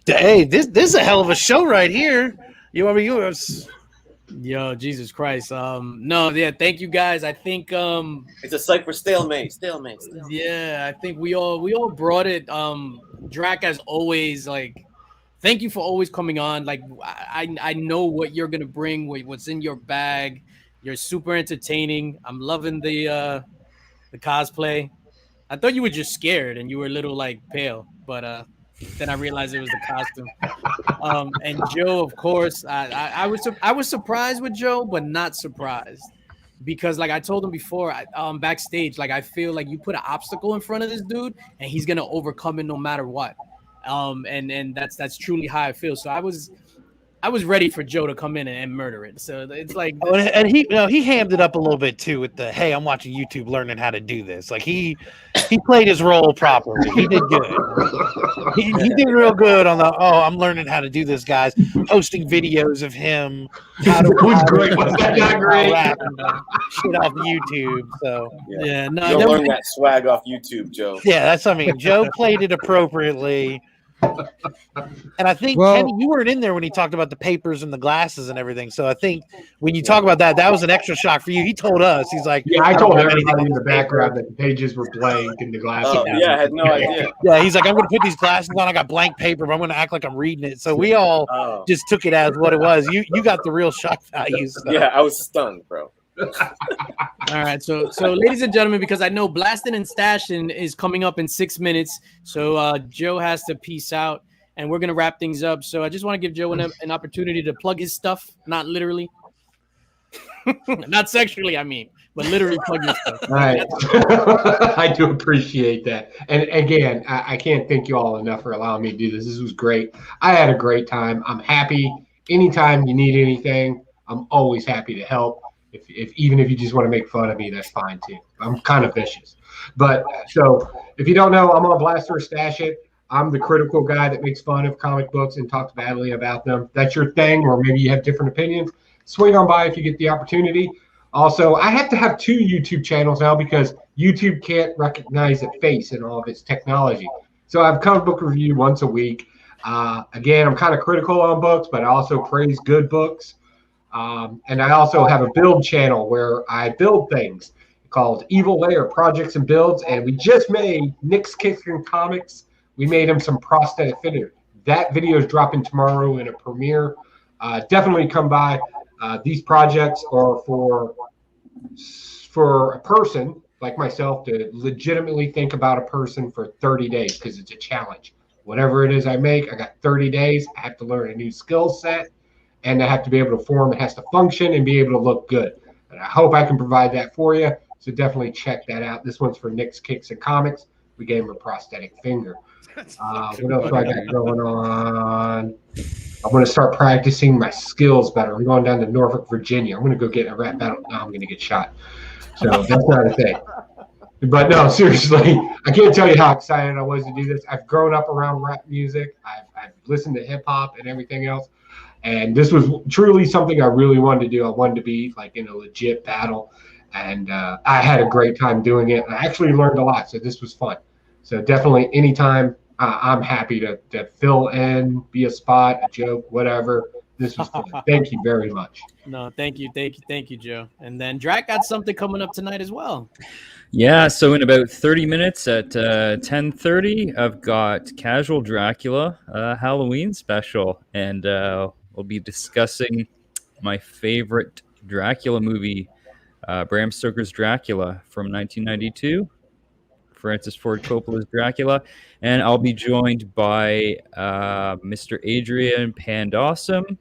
Hey, this is a hell of a show right here. You want me yours? Yo, Jesus Christ. No, yeah, thank you guys. I think It's a Cypher stalemate. yeah, I think we all brought it. Drac, as always, like, thank you for always coming on. Like, I know what you're gonna bring, what's in your bag. You're super entertaining. I'm loving the cosplay. I thought you were just scared and you were a little like pale, but then I realized it was the costume. And Joe, of course, I was surprised with Joe, but not surprised. because like I told him before, backstage, like I feel like you put an obstacle in front of this dude and he's gonna overcome it no matter what. And that's truly how I feel. So I was ready for Joe to come in and murder it. So it's like, Oh, and he hammed it up a little bit too with the hey, I'm watching YouTube learning how to do this. Like he played his role properly. He did good. He did real good on the I'm learning how to do this, guys. Posting videos of him. It was great. Was that not great? Shit off YouTube. So yeah, no, You'll learn that swag off YouTube, Joe. yeah, Joe played it appropriately. And I think Well- Kenny, you weren't in there when he talked about the papers and the glasses and everything. So I think when you talk about that, that was an extra shock for you. He told us, he's like, Yeah, I don't told have everybody anything in on the background that the pages were blank and the glasses. Oh, yeah, I had no idea. Yeah, he's like, I'm going to put these glasses on. I got blank paper, but I'm going to act like I'm reading it. So we all Oh. just took it as what it was. You got the real shock value. So. Yeah, I was stunned, bro. all right. So ladies and gentlemen, because I know Blasting and Stashing is coming up in 6 minutes, so Joe has to peace out. And we're gonna wrap things up. So I just want to give Joe an opportunity to plug his stuff, not literally, not sexually, I mean, but literally plug your stuff. All right. I do appreciate that. And again, I can't thank you all enough for allowing me to do this. This was great. I had a great time. I'm happy. Anytime you need anything, I'm always happy to help. Even if you just want to make fun of me, that's fine too. I'm kind of vicious. But so if you don't know, I'm on Blast or Stash It. I'm the critical guy that makes fun of comic books and talks badly about them. That's your thing, or maybe you have different opinions. Swing on by if you get the opportunity. Also, I have to have 2 YouTube channels now because YouTube can't recognize a face in all of its technology. So I have comic book review once a week. Again, I'm kind of critical on books, but I also praise good books. And I also have a build channel where I build things called Evil Layer Projects and Builds. And we just made Nick's Kicking Comics. We made him some prosthetic figure. That video is dropping tomorrow in a premiere. Definitely come by. These projects are for a person like myself to legitimately think about a person for 30 days because it's a challenge. Whatever it is I make, I got 30 days. I have to learn a new skill set, and I have to be able to form. It has to function and be able to look good. And I hope I can provide that for you. So definitely check that out. This one's for Nick's Kicks and Comics. We gave him a prosthetic finger. What else do I got going on? I'm going to start practicing my skills better. I'm going down to Norfolk, Virginia. I'm going to go get a rap battle. No, I'm going to get shot. So that's not a thing. But no, seriously, I can't tell you how excited I was to do this. I've grown up around rap music. I've listened to hip hop and everything else. And this was truly something I really wanted to do. I wanted to be like in a legit battle. And I had a great time doing it. I actually learned a lot. So this was fun. So definitely anytime I'm happy to fill in, be a spot, a joke, whatever. This was fun. Thank you very much. No, thank you, Joe. And then Drac got something coming up tonight as well. Yeah, so in about 30 minutes at 10:30, I've got Casual Dracula, Halloween special, and we'll be discussing my favorite Dracula movie, Bram Stoker's Dracula from 1992. Francis Ford Coppola's Dracula, and I'll be joined by Mr. Adrian Pandawsome,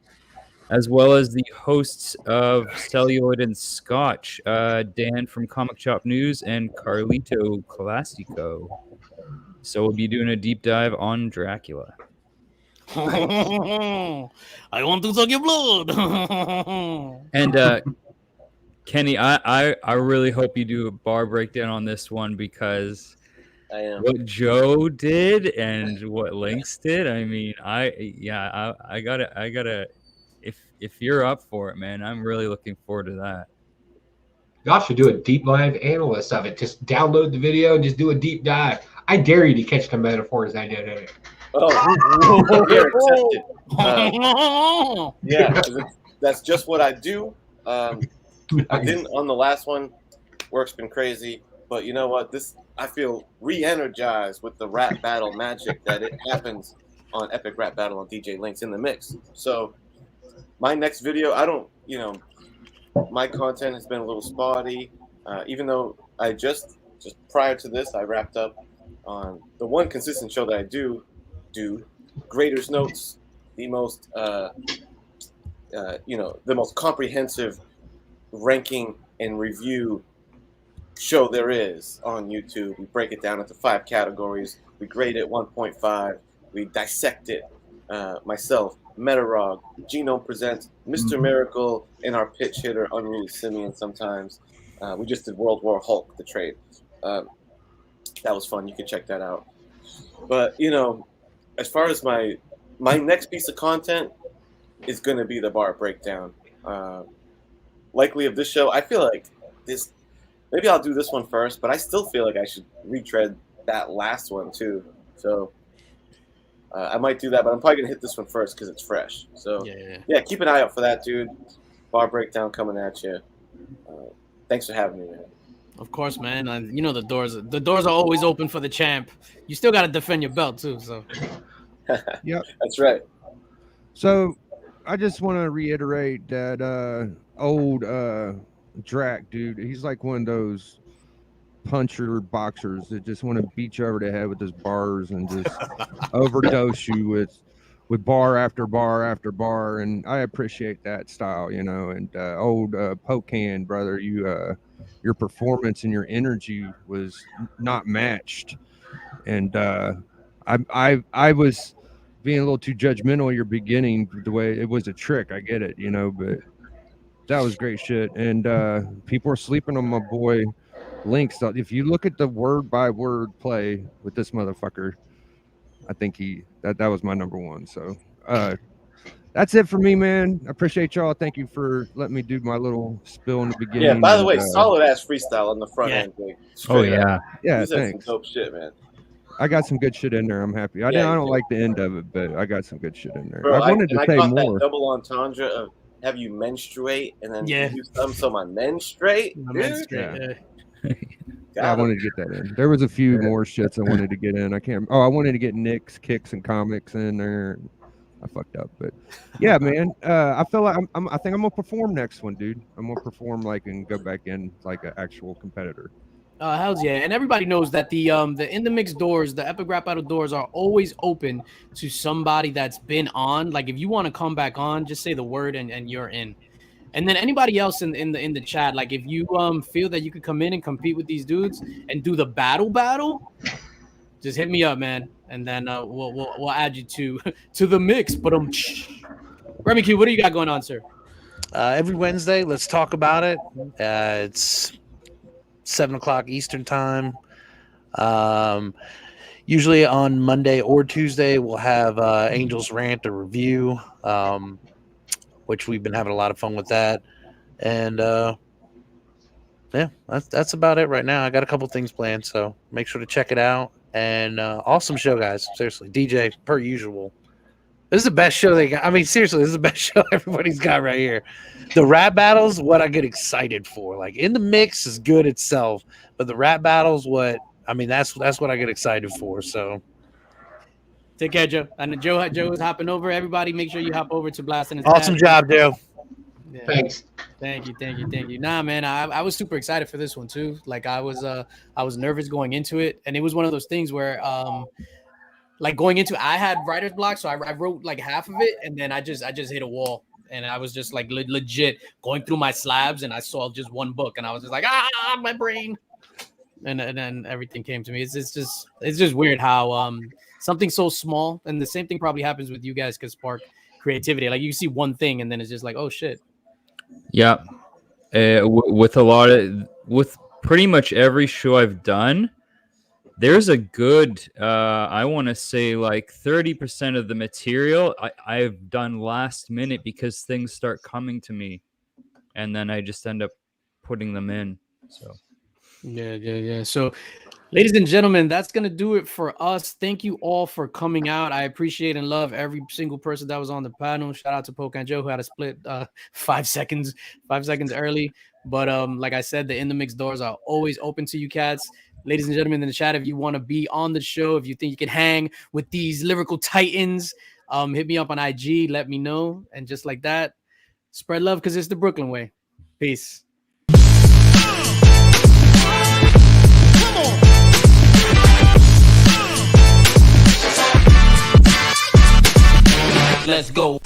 as well as the hosts of Celluloid and Scotch, Dan from Comic Shop News and Carlito Classico. So we'll be doing a deep dive on Dracula. I want to suck your blood. And Kenny, I really hope you do a bar breakdown on this one because I am. what Joe did and what Linx did. I mean, I gotta. If you're up for it, man, I'm really looking forward to that. Y'all should do a deep dive analysis of it. Just download the video and just do a deep dive. I dare you to catch the metaphors I did in it. Oh, you're accepted. Yeah, 'cause that's just what I do. I didn't on the last one. Work's been crazy, but you know what? I feel re-energized with the rap battle magic that it happens on Epic Rap Battle on DJ Linx in the mix. So my next video, my content has been a little spotty. Even though I just prior to this, I wrapped up on the one consistent show that I do Graders Notes, the most the most comprehensive ranking and review show there is on YouTube. We break it down into 5 categories. We grade it 1.5. We dissect it. Myself, Metarog, Genome Presents, Mr. Miracle, and our pitch hitter, Unruly Simeon sometimes. We just did World War Hulk, the trade. That was fun. You can check that out. But, you know, as far as my next piece of content is going to be the bar breakdown. Likely of this show, I feel like this, maybe I'll do this one first, but I still feel like I should retread that last one too. So I might do that, but I'm probably going to hit this one first because it's fresh. So yeah, keep an eye out for that, dude. Bar breakdown coming at you. Thanks for having me, man. Of course, man. You know the doors are always open for the champ. You still got to defend your belt too. So Yep. That's right. So I just want to reiterate that old Drac dude, he's like one of those puncher boxers that just want to beat you over the head with his bars and just overdose you with bar after bar after bar. And I appreciate that style, you know. And old POCAN, brother, your performance and your energy was not matched. And I was being a little too judgmental at your beginning, the way it was a trick. I get it, you know, but that was great shit. And people are sleeping on my boy Linx. If you look at the word by word play with this motherfucker, I think that was my number one. So that's it for me, man. I appreciate y'all. Thank you for letting me do my little spill in the beginning. Yeah, by the way, solid ass freestyle on the front end. Oh yeah. Yeah, you said thanks. some dope shit, man. I got some good shit in there. I'm happy. I don't like the end of it, but I got some good shit in there. Bro, I wanted to say caught more. That double entendre of have you menstruate and then use some so my menstruate. Yeah, I wanted to get that in. There was a few more shits I wanted to get in. I wanted to get Nick's kicks and comics in there. I fucked up, but yeah, man. I feel like I think I'm gonna perform next one, dude. I'm gonna perform and go back in like an actual competitor. Hells yeah. And everybody knows that the In the Mix doors, the Epic Rap Battle doors are always open to somebody that's been on. Like if you want to come back on, just say the word and you're in. And then anybody else in the chat, like if you feel that you could come in and compete with these dudes and do the battle, just hit me up, man. And then we'll add you to the mix. But Remy Q, what do you got going on, sir? Every Wednesday, let's talk about it. It's 7:00 Eastern time. Usually on Monday or Tuesday, we'll have Angels Rant or review, which we've been having a lot of fun with that. And yeah, that's about it right now. I got a couple things planned, so make sure to check it out. And awesome show, guys. Seriously, DJ, per usual. This is the best show they got. I mean, seriously, this is the best show everybody's got right here. The rap battles, what I get excited for. Like In the Mix is good itself, but the rap battles, that's what I get excited for. So take care, Joe. And Joe is hopping over. Everybody, make sure you hop over to Blast in his awesome job, Joe. Yeah. Thanks. Thank you. Nah, man, I was super excited for this one too. Like I was nervous going into it, and it was one of those things where like going into I had writer's block, so I wrote like half of it, and then I just hit a wall, and I was just like legit going through my slabs, and I saw just one book, and I was just like my brain, and then everything came to me. It's just weird how something so small, and the same thing probably happens with you guys, could spark creativity. Like you see one thing, and then it's just like, oh shit. Yeah, with pretty much every show I've done, there's a good, I want to say like 30% of the material I've done last minute because things start coming to me, and then I just end up putting them in. So yeah. So, ladies and gentlemen, that's going to do it for us. Thank you all for coming out. I appreciate and love every single person that was on the panel. Shout out to POCAN Joe, who had a split 5 seconds early. But like I said, the In the Mix doors are always open to you cats. Ladies and gentlemen in the chat, if you want to be on the show, if you think you can hang with these lyrical titans, hit me up on IG. Let me know. And just like that, spread love because it's the Brooklyn way. Peace. Let's go.